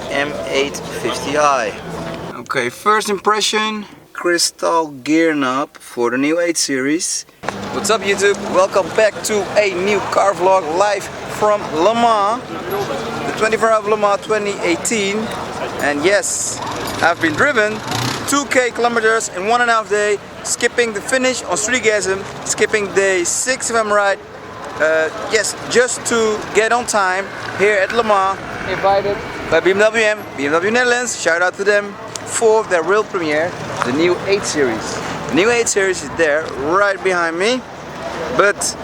M850i. Okay, first impression, crystal gear knob for the new 8 series. What's up YouTube? Welcome back to a new car vlog live from Le Mans, the 24 Hours of Le Mans 2018. And yes, I've been driven 2K kilometers in 1.5 days, skipping the finish on STREETGASM, skipping day 6 if I'm right. Yes, just to get on time here at Le Mans, invited by BMW Netherlands, shout out to them, for their real premiere, the new 8 series. The new 8 series is there, right behind me, but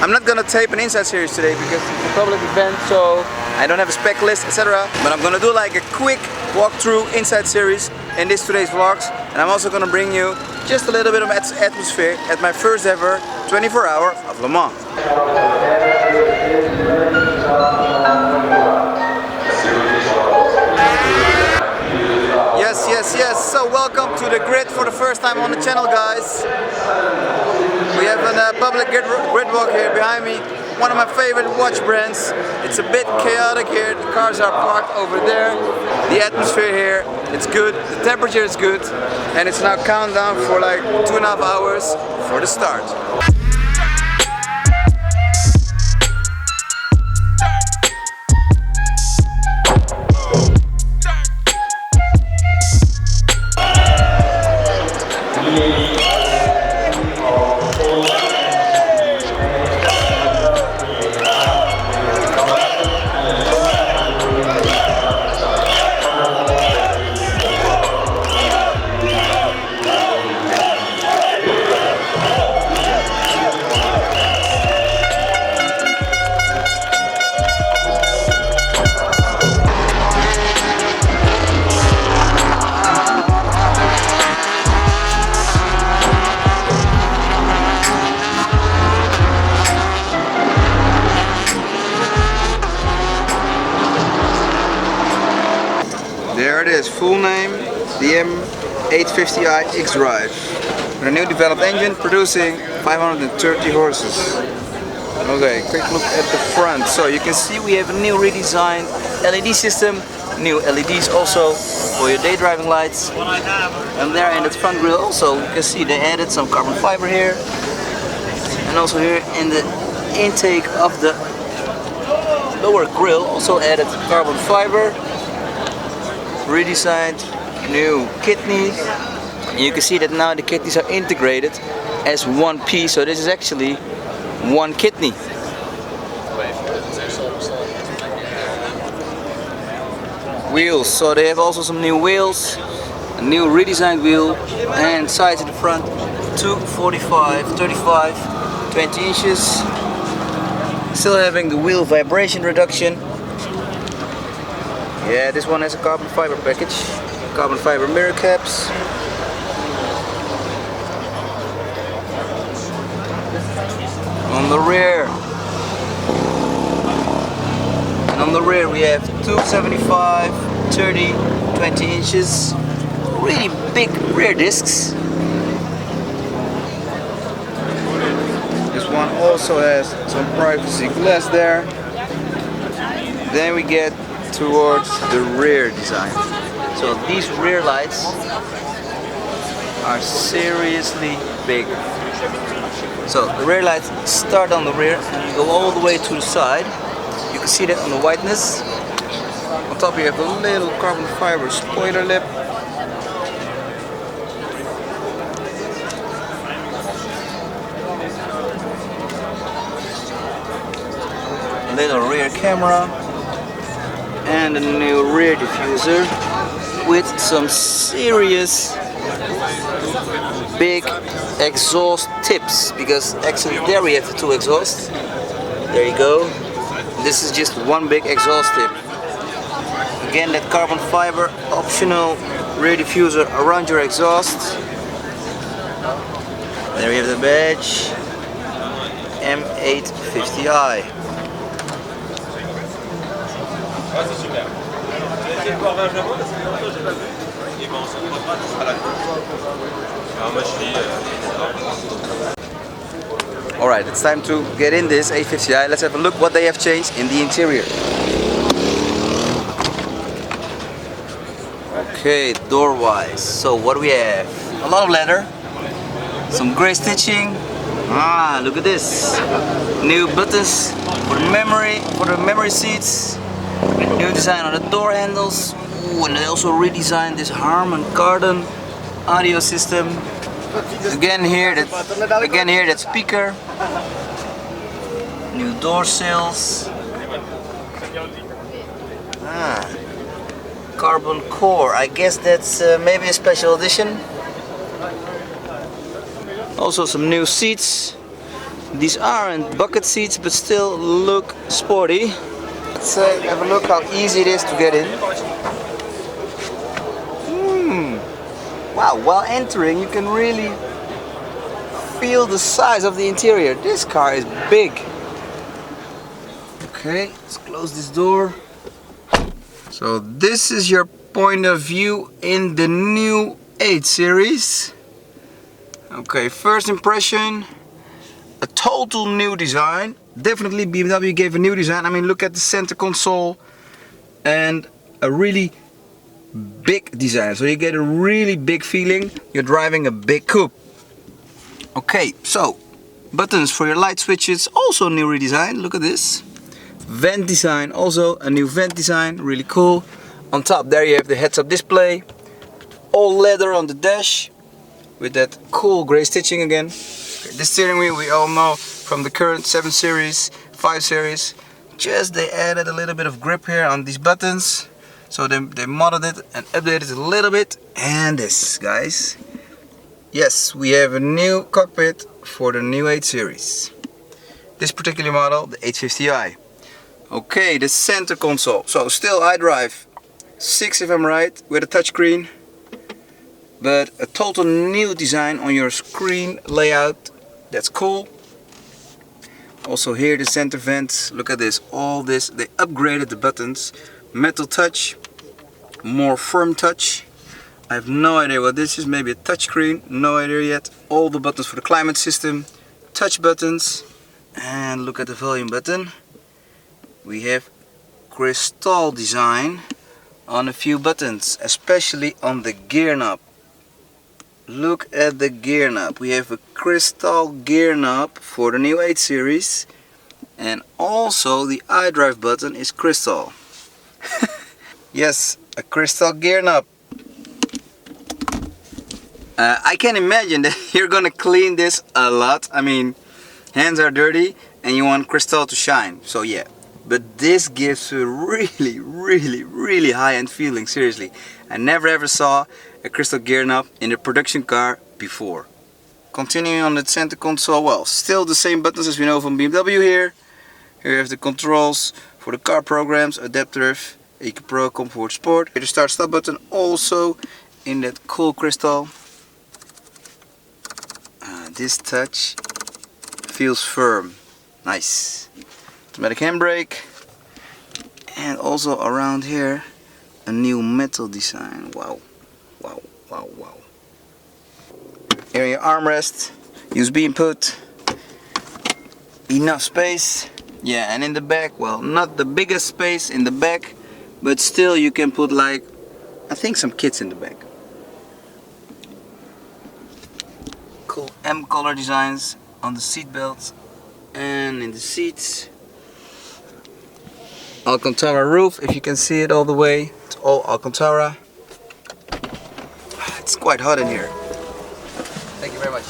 I'm not gonna tape an inside series today because it's a public event, so I don't have a spec list, etc. But I'm gonna do like a quick walkthrough inside series in today's vlogs, and I'm also gonna bring you just a little bit of atmosphere at my first ever 24 Hour of Le Mans. Yes. So welcome to the grid for the first time on the channel, guys. We have a public grid walk here behind me. One of my favorite watch brands. It's a bit chaotic here. The cars are parked over there. The atmosphere here, it's good. The temperature is good. And it's now countdown for like 2.5 hours for the start. There it is, full name, the M850i X-Drive. With a new developed engine producing 530 horses. Okay, quick look at the front. So you can see we have a new redesigned LED system, new LEDs also for your day driving lights. And there in the front grille also, you can see they added some carbon fiber here. And also here in the intake of the lower grille also added carbon fiber. Redesigned new kidney, and you can see that now the kidneys are integrated as one piece, so this is actually one kidney. Wheels, so they have also some new wheels, a new redesigned wheel, and sides in the front 245, 35, 20 inches, still having the wheel vibration reduction. Yeah, this one has a carbon fiber package, carbon fiber mirror caps. On the rear, and on the rear we have 275, 30, 20 inches, really big rear discs. This one also has some privacy glass there. Then we get towards the rear design. So these rear lights are seriously big. So the rear lights start on the rear and go all the way to the side. You can see that on the whiteness. On top you have a little carbon fiber spoiler lip. A little rear camera. And a new rear diffuser with some serious big exhaust tips, because actually there we have the 2 exhausts. There you go. This is just one big exhaust tip. Again, that carbon fiber optional rear diffuser around your exhaust. There we have the badge, M850i. Alright, it's time to get in this 850i. Let's have a look what they have changed in the interior. Okay, door wise, so what do we have? A lot of leather, some grey stitching. Ah, look at this. New buttons for the memory seats. New design on the door handles. Ooh, and they also redesigned this Harman Kardon audio system. Again here that speaker. New door sills. Ah, carbon core. I guess that's maybe a special edition. Also some new seats. These aren't bucket seats, but still look sporty. Let's have a look how easy it is to get in. Wow, while entering you can really feel the size of the interior. This car is big. Okay, let's close this door. So this is your point of view in the new 8 Series. Okay, first impression, a total new design. Definitely BMW gave a new design. I mean, look at the center console and a really big design. So you get a really big feeling you're driving a big coupe. Okay, so buttons for your light switches, also new redesign. Look at this. Vent design, also a new vent design, really cool. On top there you have the heads-up display. All leather on the dash with that cool grey stitching again. Okay, the steering wheel we all know from the current 7 Series, 5 Series. Just they added a little bit of grip here on these buttons. So they modded it and updated it a little bit. And this, guys. Yes, we have a new cockpit for the new 8 Series. This particular model, the 850i. Okay, the center console. So still iDrive 6 if I'm right, with a touchscreen. But a total new design on your screen layout. That's cool. Also here the center vents. Look at this, all this. They upgraded the buttons. Metal touch, more firm touch. I have no idea what this is, maybe a touchscreen, no idea yet. All the buttons for the climate system, touch buttons, and look at the volume button. We have crystal design on a few buttons, especially on the gear knob. Look at the gear knob. We have a crystal gear knob for the new 8 Series, and also the iDrive button is crystal. Yes, a crystal gear knob. I can imagine that you're gonna clean this a lot. I mean, hands are dirty and you want crystal to shine, so yeah. But this gives a really high-end feeling, seriously. I never ever saw a crystal gear knob in a production car before. Continuing on the center console, well, still the same buttons as we know from BMW here. Here you have the controls for the car programs, adaptive, EQ Pro, Comfort, Sport. Here the start stop button also in that cool crystal. This touch feels firm, nice. Automatic handbrake, and also around here a new metal design. Wow. Here your armrest, USB input, enough space. Yeah, and in the back, well, not the biggest space in the back, but still you can put like, I think some kids in the back. Cool M color designs on the seat belts and in the seats. Alcantara roof, if you can see it all the way, it's all Alcantara. It's quite hot in here. Thank you very much.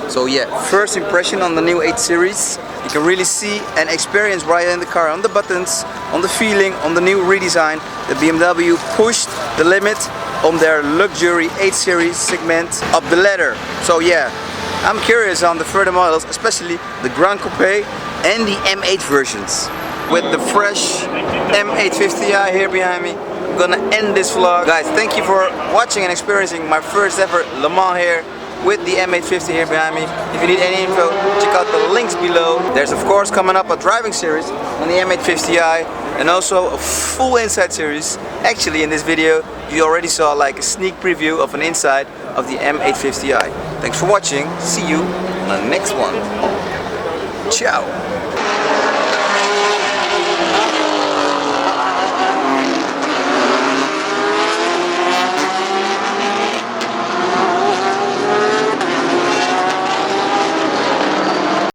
So yeah, first impression on the new 8 Series. You can really see and experience right in the car, on the buttons, on the feeling, on the new redesign. The BMW pushed the limit on their luxury 8 Series segment up the ladder. So yeah, I'm curious on the further models, especially the Grand Coupe and the M8 versions. With the fresh M850i here behind me, I'm gonna end this vlog. Guys, thank you for watching and experiencing my first ever Le Mans here with the M850 here behind me. If you need any info, check out the links below. There's of course coming up a driving series on the M850i and also a full inside series. Actually in this video you already saw like a sneak preview of an inside of the M850i. Thanks for watching, see you on the next one. Ciao!